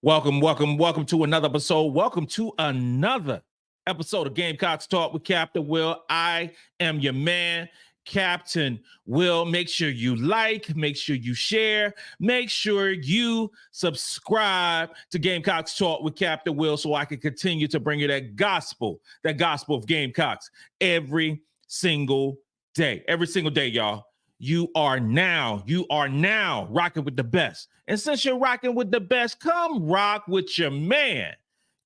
Welcome to another episode. Welcome to another episode of Gamecocks Talk with Captain Will. I am your man, Captain Will. Make sure you like, make sure you share, make sure you subscribe to Gamecocks Talk with Captain Will so I can continue to bring you that gospel of Gamecocks every single day, y'all. You are now rocking with the best. And since you're rocking with the best, come rock with your man,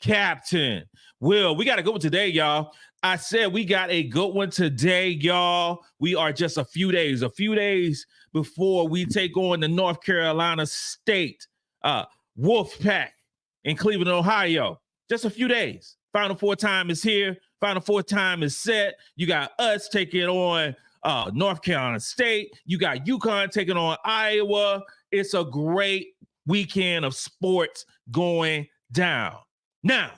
Captain Will. We got a good one today, y'all. I said we got a good one today, y'all. We are just a few days before we take on the North Carolina State Wolfpack in Cleveland, Ohio. Just a few days. Final Four time is here. Final Four time is set. You got us taking on North Carolina State. You got UConn taking on Iowa. It's a great weekend of sports going down. Now,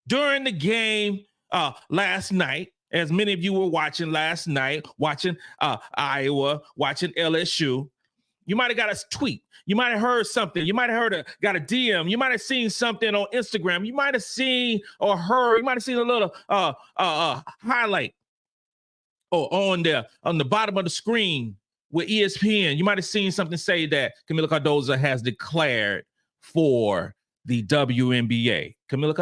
during the game last night, as many of you were watching last night, watching Iowa, watching LSU, you might have got a tweet. You might have heard something. You might have got a DM. You might have seen something on Instagram. You might have seen or heard. You might have seen a little highlight on the bottom of the screen with ESPN. You might have seen something say that Kamilla Cardoso has declared for the WNBA. Kamilla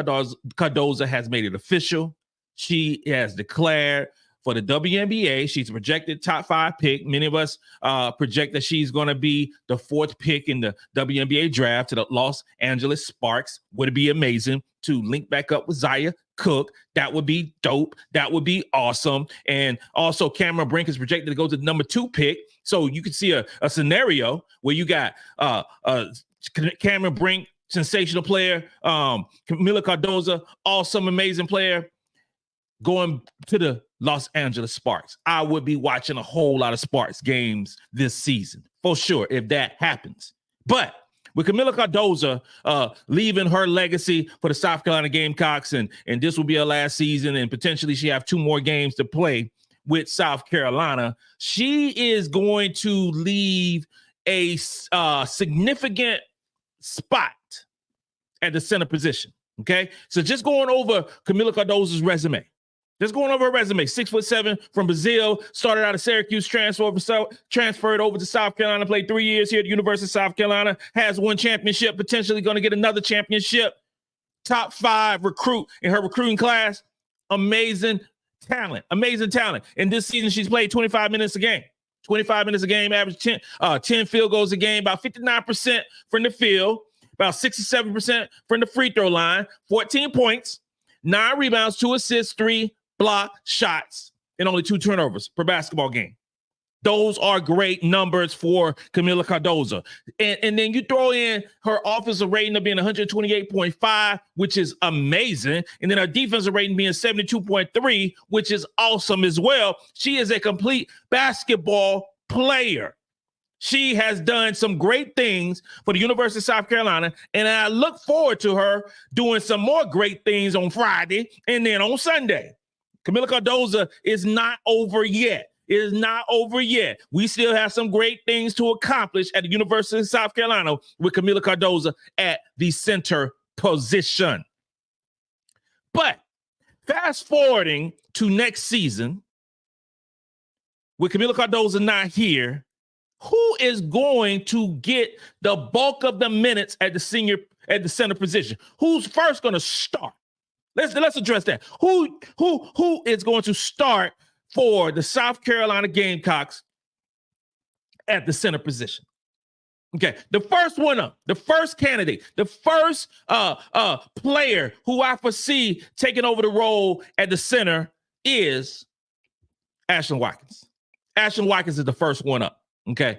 Cardoso has made it official. She has declared for the WNBA. She's a projected top 5 pick. Many of us project that she's going to be the 4th pick in the WNBA draft to the Los Angeles Sparks. Would it be amazing to link back up with Zia Cook? That would be dope. That would be awesome. And also Cameron Brink is projected to go to the number 2 pick. So you could see a scenario where you got Cameron Brink, sensational player, Kamilla Cardoso, awesome, amazing player, going to the Los Angeles Sparks. I would be watching a whole lot of Sparks games this season, for sure, if that happens. But with Kamilla Cardoso leaving her legacy for the South Carolina Gamecocks, and this will be her last season, and potentially she have 2 more games to play with South Carolina, she is going to leave a significant spot at the center position. Okay, so just going over Kamilla Cardoso's resume. Just going over her resume. 6'7" from Brazil, started out of Syracuse, transferred over to South Carolina, played 3 years here at the University of South Carolina, has 1 championship, potentially going to get another championship. Top 5 recruit in her recruiting class. Amazing talent. And this season, she's played 25 minutes a game. 25 minutes a game, average 10 field goals a game, about 59% from the field, about 67% from the free throw line, 14 points, 9 rebounds, 2 assists, 3 block shots, and only 2 turnovers per basketball game. Those are great numbers for Kamilla Cardoso. And then you throw in her offensive rating of being 128.5, which is amazing. And then her defensive rating being 72.3, which is awesome as well. She is a complete basketball player. She has done some great things for the University of South Carolina, and I look forward to her doing some more great things on Friday and then on Sunday. Kamilla Cardoso is not over yet. It is not over yet. We still have some great things to accomplish at the University of South Carolina with Kamilla Cardoso at the center position. But fast forwarding to next season, with Kamilla Cardoso not here, who is going to get the bulk of the minutes at the center position? Who's first going to start? Let's address that. Who is going to start for the South Carolina Gamecocks at the center position? Okay, the first one up, the first candidate, the first player who I foresee taking over the role at the center is Ashlyn Watkins. Ashlyn Watkins is the first one up. Okay,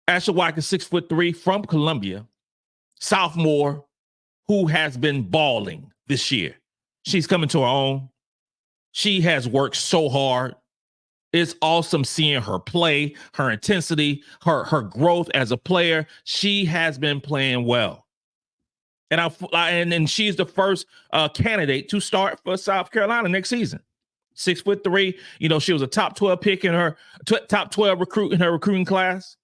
Ashlyn Watkins, 6'3" from Columbia, sophomore, who has been balling this year. She's coming to her own. She has worked so hard. It's awesome seeing her play, her intensity, her growth as a player. She has been playing well. And she's the first candidate to start for South Carolina next season. 6'3". She was a top 12 pick in her top 12 recruit in her recruiting class.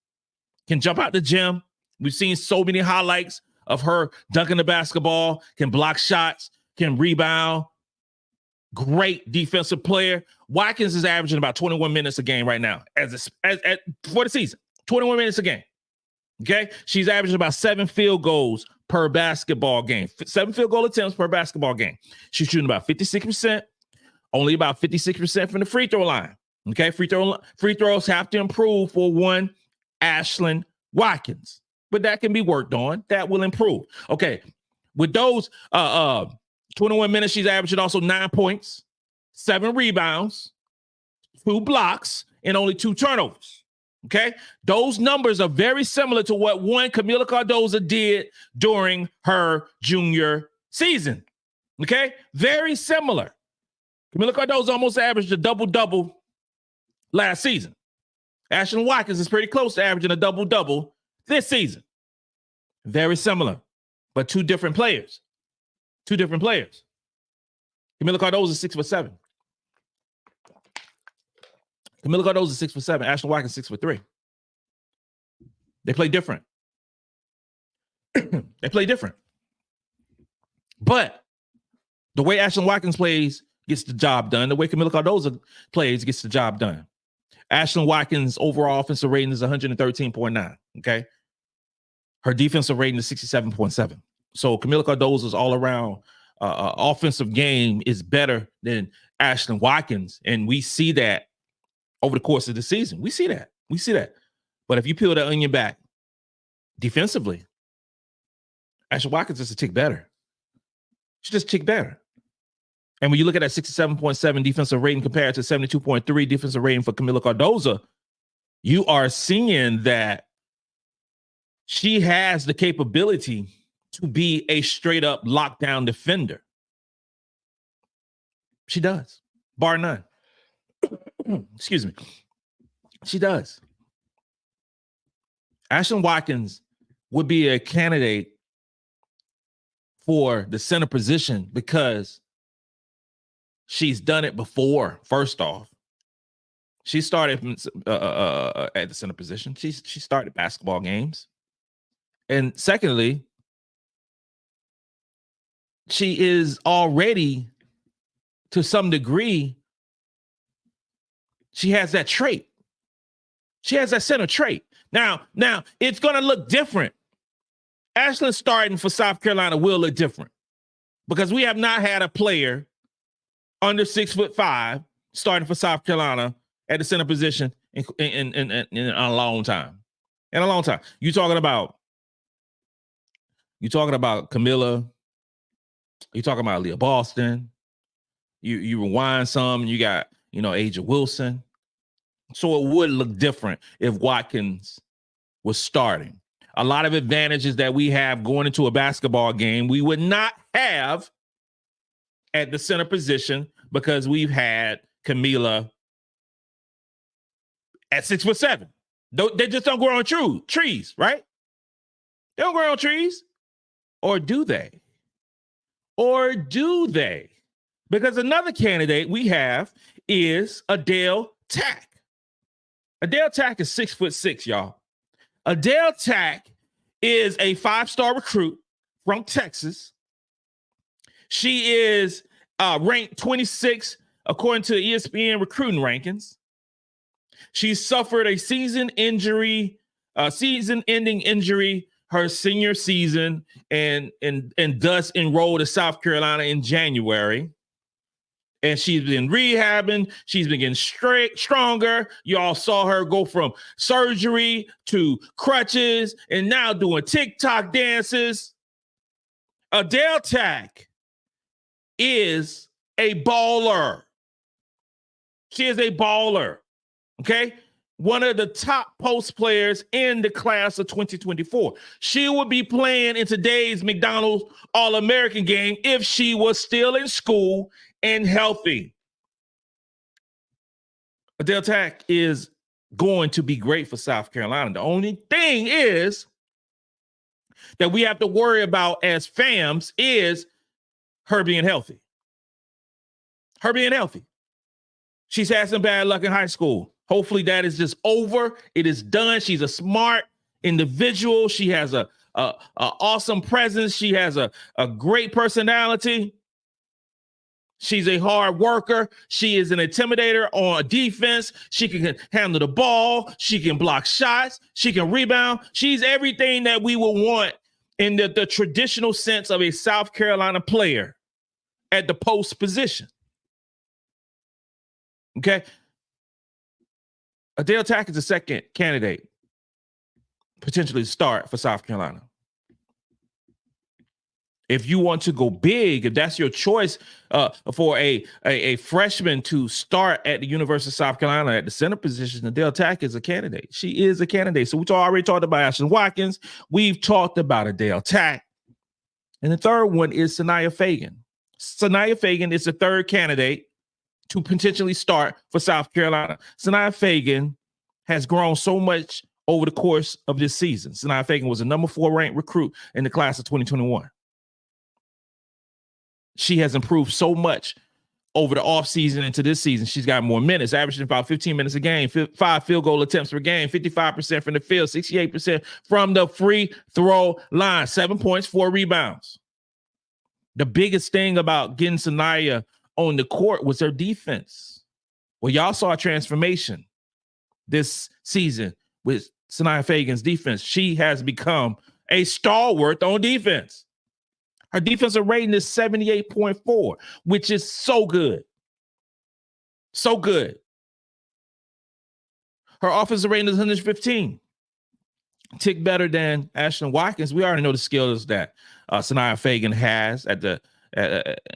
Can jump out the gym. We've seen so many highlights of her dunking the basketball, can block shots, can rebound. Great defensive player. Watkins is averaging about 21 minutes a game right now for the season. 21 minutes a game. Okay? She's averaging about 7 field goals per basketball game. 7 field goal attempts per basketball game. She's shooting about 56%, only about 56% from the free throw line. Okay? Free throws have to improve for one Ashlyn Watkins, but that can be worked on. That will improve. Okay. With those 21 minutes, she's averaging also 9 points, 7 rebounds, 2 blocks, and only 2 turnovers. Okay? Those numbers are very similar to what one Kamilla Cardoso did during her junior season. Okay? Very similar. Kamilla Cardoso almost averaged a double-double last season. Ashlyn Watkins is pretty close to averaging a double-double this season. Very similar, but 2 different players. 2 different players. Kamilla Cardoso is 6'7". Kamilla Cardoso is 6'7". Ashlyn Watkins 6'3". They play different. They play different. But the way Ashlyn Watkins plays gets the job done. The way Kamilla Cardoso plays gets the job done. Ashlyn Watkins' overall offensive rating is 113.9. Okay. Her defensive rating is 67.7. So Kamilla Cardoso's all-around offensive game is better than Ashlyn Watkins, and we see that over the course of the season. We see that. But if you peel that onion back defensively, Ashlyn Watkins is a tick better. She's just a tick better. And when you look at that 67.7 defensive rating compared to 72.3 defensive rating for Kamilla Cardoso, you are seeing that she has the capability to be a straight up lockdown defender. She does, bar none. Excuse me. She does. Ashlyn Watkins would be a candidate for the center position because she's done it before. First off, she started at the center position. She started basketball games. And secondly, she is already, to some degree, she has that trait. She has that center trait. Now it's going to look different. Ashlyn starting for South Carolina will look different because we have not had a player under 6'5" starting for South Carolina at the center position in a long time. In a long time. You talking about Kamilla. You talking about Leah Boston. You rewind some, and you got, Aja Wilson. So it would look different if Watkins was starting. A lot of advantages that we have going into a basketball game, we would not have at the center position because we've had Kamilla at 6'7". They just don't grow on trees, right? They don't grow on trees. Or do they? Because another candidate we have is Adele Tac. Adele Tac is 6'6", y'all. Adele Tac is a 5-star recruit from Texas. She is ranked 26 according to ESPN recruiting rankings. She suffered a season-ending injury her senior season and thus enrolled at South Carolina in January. And she's been rehabbing. She's been getting stronger. Y'all saw her go from surgery to crutches and now doing TikTok dances. Adele Tac is a baller. She is a baller. Okay? One of the top post players in the class of 2024. She would be playing in today's McDonald's All-American game if she was still in school and healthy. Adele Tac is going to be great for South Carolina. The only thing is that we have to worry about as fams is her being healthy. Her being healthy. She's had some bad luck in high school. Hopefully that is just over. It is done. She's a smart individual. She has a awesome presence. She has a great personality. She's a hard worker. She is an intimidator on defense. She can handle the ball. She can block shots. She can rebound. She's everything that we would want in the traditional sense of a South Carolina player at the post position. Okay. Adele Tac is the second candidate potentially to start for South Carolina. If you want to go big, if that's your choice for a freshman to start at the University of South Carolina at the center position, Adele Tac is a candidate. She is a candidate. So we already talked about Ashlyn Watkins. We've talked about Adele Tac. And the third one is Sania Feagin. Sania Feagin is the third candidate to potentially start for South Carolina. Sania Feagin has grown so much over the course of this season. Sania Feagin was a number 4 ranked recruit in the class of 2021. She has improved so much over the offseason into this season. She's got more minutes, averaging about 15 minutes a game, 5 field goal attempts per game, 55% from the field, 68% from the free throw line, 7 points, 4 rebounds. The biggest thing about getting Sania on the court was her defense. Well, y'all saw a transformation this season with Sania Feagin's defense. She has become a stalwart on defense. Her defensive rating is 78.4, which is so good. So good. Her offensive rating is 115. Tick better than Ashlyn Watkins. We already know the skills that Sania Feagin has at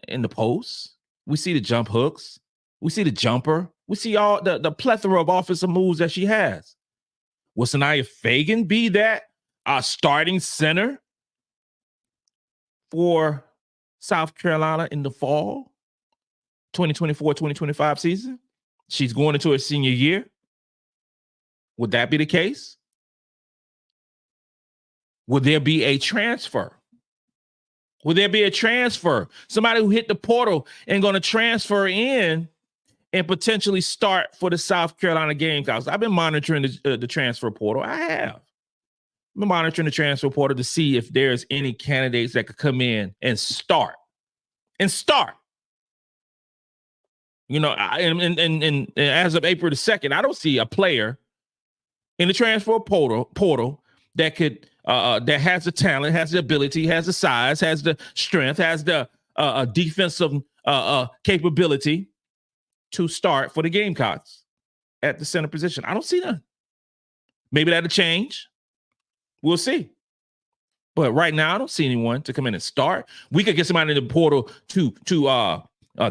in the post. We see the jump hooks. We see the jumper. We see all the plethora of offensive moves that she has. Will Sania Feagin be that starting center for South Carolina in the fall 2024-2025 season? She's going into her senior year. Would that be the case? Would there be a transfer? Would there be a transfer? Somebody who hit the portal and going to transfer in and potentially start for the South Carolina Gamecocks. I've been monitoring the transfer portal. I have. I've been monitoring the transfer portal to see if there's any candidates that could come in and start. You know, and as of April the 2nd, I don't see a player in the transfer portal that could that has the talent, has the ability, has the size, has the strength, has the defensive capability to start for the Gamecocks at the center position. I don't see that. Maybe that'll change. We'll see. But right now, I don't see anyone to come in and start. We could get somebody in the portal to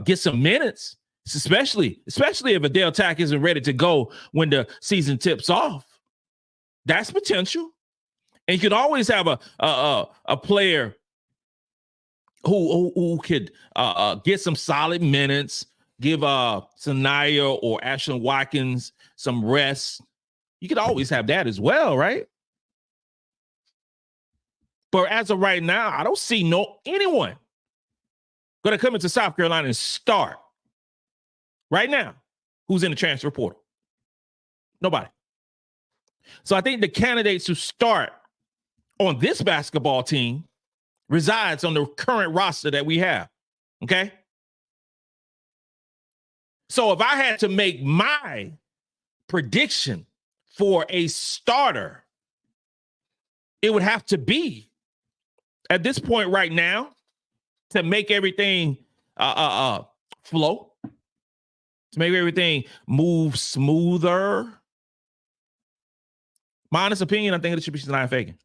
get some minutes, especially if Adele Tac isn't ready to go when the season tips off. That's potential. And you could always have a player who could get some solid minutes, give Sania or Ashlyn Watkins some rest. You could always have that as well, right? But as of right now, I don't see anyone going to come into South Carolina and start right now who's in the transfer portal. Nobody. So I think the candidates who start on this basketball team resides on the current roster that we have. Okay? So if I had to make my prediction for a starter, it would have to be at this point right now to make everything flow, to make everything move smoother. My honest opinion, I think it should be Sania Feagin.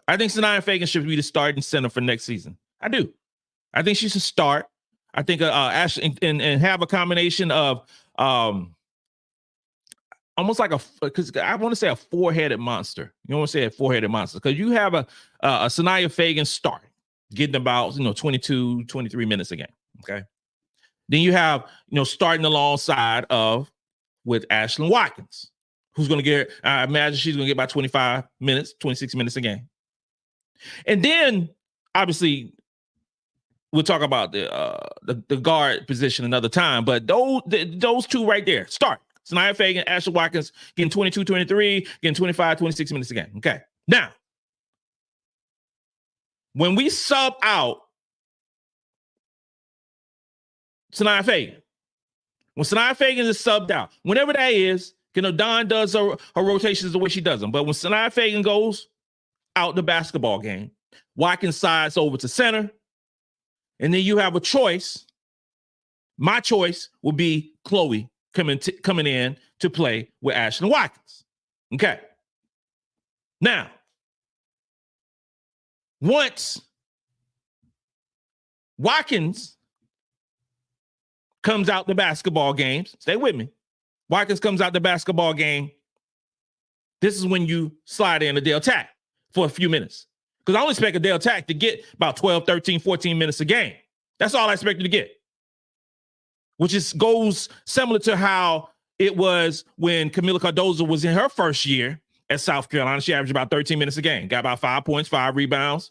I think Sania Feagin should be the starting center for next season. I do. I think she should start. I think Ashley and have a combination of almost like because I want to say a four-headed monster. You don't want to say a four-headed monster because you have a Sania Feagin starting, getting about 22, 23 minutes a game. Okay. Then you have starting alongside with Ashlyn Watkins, who's going to get. I imagine she's going to get about 25 minutes, 26 minutes a game. And then obviously we'll talk about the guard position another time. But those two right there start. Sania Feagin, Ashlyn Watkins getting 22, 23, getting 25, 26 minutes a game. Okay. Now, when we sub out Sania Feagin, when Sania Feagin is subbed out, whenever that is, Dawn does her rotations the way she does them. But when Sania Feagin goes out the basketball game, Watkins sides over to center, and then you have a choice. My choice will be Chloe coming in to play with Ashlyn Watkins. Okay. Now, once Watkins comes out the basketball games, stay with me. Watkins comes out the basketball game. This is when you slide in Adele Tac for a few minutes. Because I only expect Adele Tac to get about 12, 13, 14 minutes a game. That's all I expected to get. Which goes similar to how it was when Kamilla Cardoso was in her first year at South Carolina. She averaged about 13 minutes a game. Got about 5 points, 5 rebounds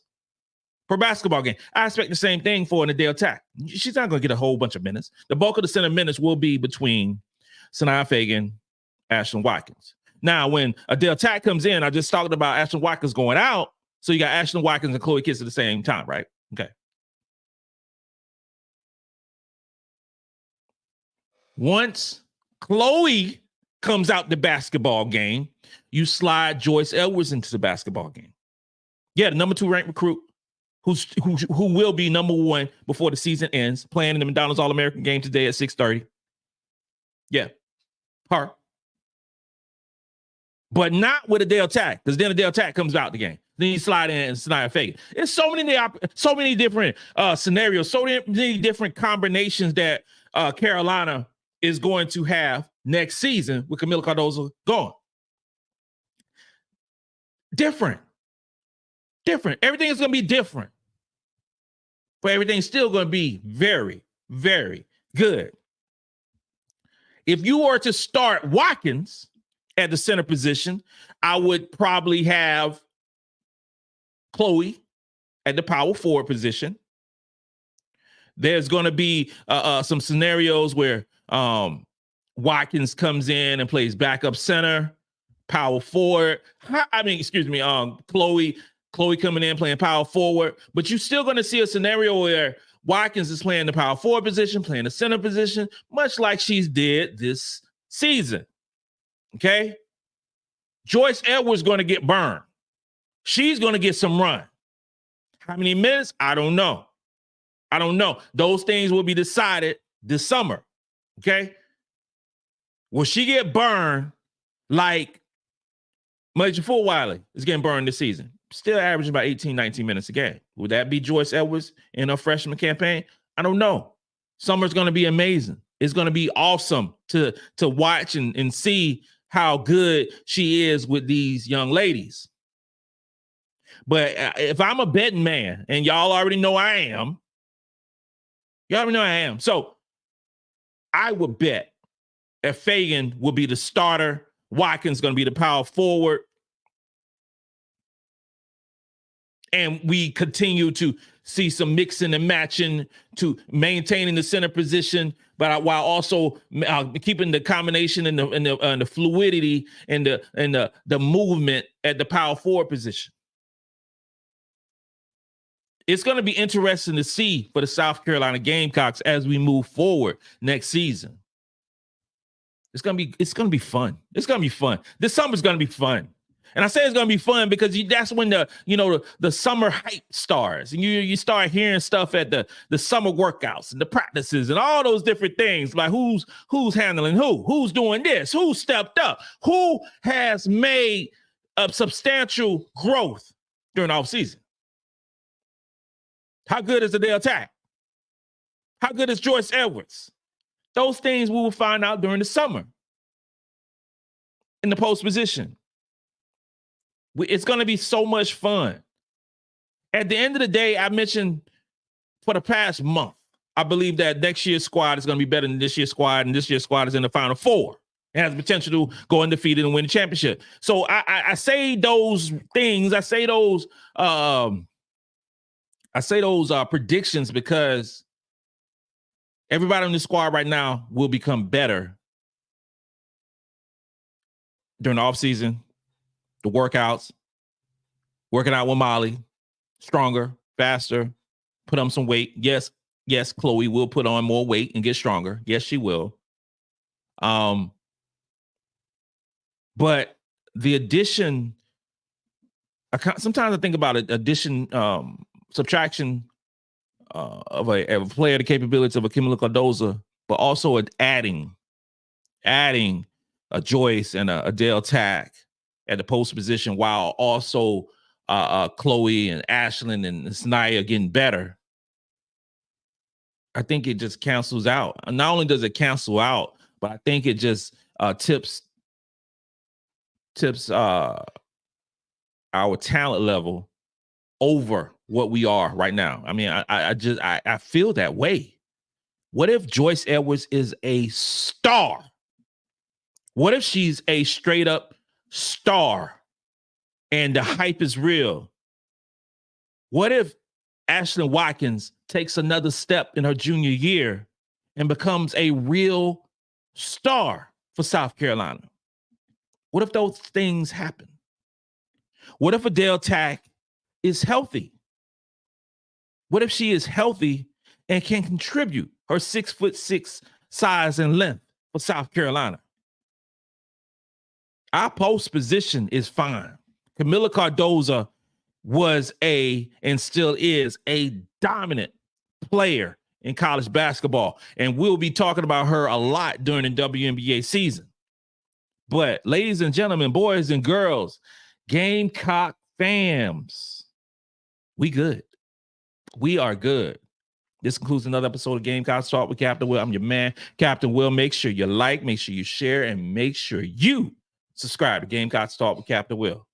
per basketball game. I expect the same thing for an Adele Tac. She's not going to get a whole bunch of minutes. The bulk of the center minutes will be between Sania Feagin, Ashlyn Watkins. Now, when Adele Tac comes in, I just talked about Ashlyn Watkins going out. So you got Ashlyn Watkins and Chloe Kitts at the same time, right? Okay. Once Chloe comes out the basketball game, you slide Joyce Edwards into the basketball game. Yeah, the number 2 ranked recruit who will be number 1 before the season ends, playing in the McDonald's All-American game today at 6:30. Yeah, her. But not with Adele Tac, because then Adele Tac comes out the game. Then you slide in Sania Feagin. It's so many different scenarios, so many different combinations that Carolina is going to have next season with Kamilla Cardoso gone. Different. Everything is going to be different. But everything's still going to be very, very good. If you were to start Watkins at the center position, I would probably have Chloe at the power forward position. There's going to be some scenarios where Watkins comes in and plays backup center, power forward. Chloe coming in playing power forward. But you're still going to see a scenario where Watkins is playing the power forward position, playing the center position, much like she's did this season. Okay? Joyce Edwards going to get burned. She's going to get some run. How many minutes? I don't know. Those things will be decided this summer. Okay? Will she get burned like MiLaysia Fulwiley is getting burned this season? Still averaging about 18, 19 minutes a game. Would that be Joyce Edwards in her freshman campaign? I don't know. Summer's going to be amazing. It's going to be awesome to watch and see how good she is with these young ladies. But if I'm a betting man, and y'all already know I am, so I would bet that Feagin will be the starter. Watkins going to be the power forward. And we continue to see some mixing and matching to maintaining the center position, but while also keeping the combination and the fluidity and the movement at the power forward position. It's going to be interesting to see for the South Carolina Gamecocks as we move forward next season. It's going to be fun. It's going to be fun. This summer's going to be fun. And I say it's going to be fun because that's when the summer hype starts, and you start hearing stuff at the summer workouts and the practices and all those different things, like who's handling who's doing this, who stepped up, who has made a substantial growth during the offseason. How good is Adele Tac? How good is Joyce Edwards? Those things we will find out during the summer in the post position. It's going to be so much fun. At the end of the day, I mentioned for the past month, I believe that next year's squad is going to be better than this year's squad, and this year's squad is in the Final Four. It has the potential to go undefeated and win the championship. So I say those things. I say those predictions because everybody on the squad right now will become better during the offseason. The workouts, working out with Molly, stronger, faster, put on some weight. Yes, Chloe will put on more weight and get stronger. Yes, she will. But the addition, sometimes I think about it, addition, subtraction of a player, the capabilities of a Kamilla Cardoso, but also adding a Joyce and a Adele Tac at the post position, while also Chloe and Ashlyn and Sania getting better. I think it just cancels out. Not only does it cancel out, but I think it just tips our talent level over what we are right now. I mean, I feel that way. What if Joyce Edwards is a star? What if she's a straight up star and the hype is real? What if Ashlyn Watkins takes another step in her junior year and becomes a real star for South Carolina? What if those things happen? What if Adele Tac is healthy? What if she is healthy and can contribute her 6'6" size and length for South Carolina? Our post position is fine. Kamilla Cardoso was and still is a dominant player in college basketball, and we'll be talking about her a lot during the WNBA season. But ladies and gentlemen, boys and girls, Gamecock fams, we good. We are good. This concludes another episode of Gamecocks Talk with Captain Will. I'm your man, Captain Will. Make sure you like, make sure you share, and make sure you subscribe to Gamecocks Talk with Captain Will.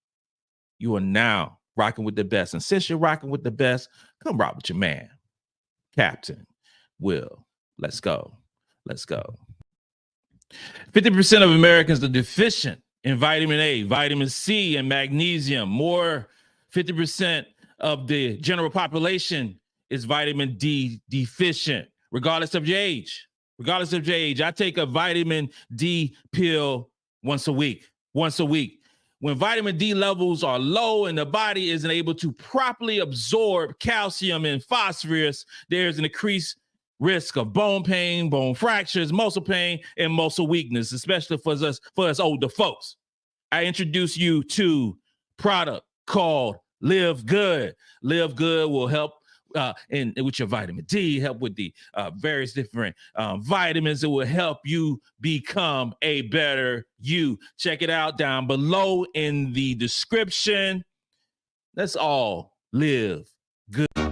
You are now rocking with the best. And since you're rocking with the best, come rock with your man, Captain Will. Let's go. Let's go. 50% of Americans are deficient in vitamin A, vitamin C, and magnesium. 50% of the general population is vitamin D deficient, regardless of your age. Regardless of your age, I take a vitamin D pill once a week. When vitamin D levels are low and the body isn't able to properly absorb calcium and phosphorus, there's an increased risk of bone pain, bone fractures, muscle pain, and muscle weakness, especially for us older folks. I introduce you to a product called Live Good. Live Good will help with your vitamin D, help with the various different vitamins. It will help you become a better you. Check it out down below in the description. Let's all live good.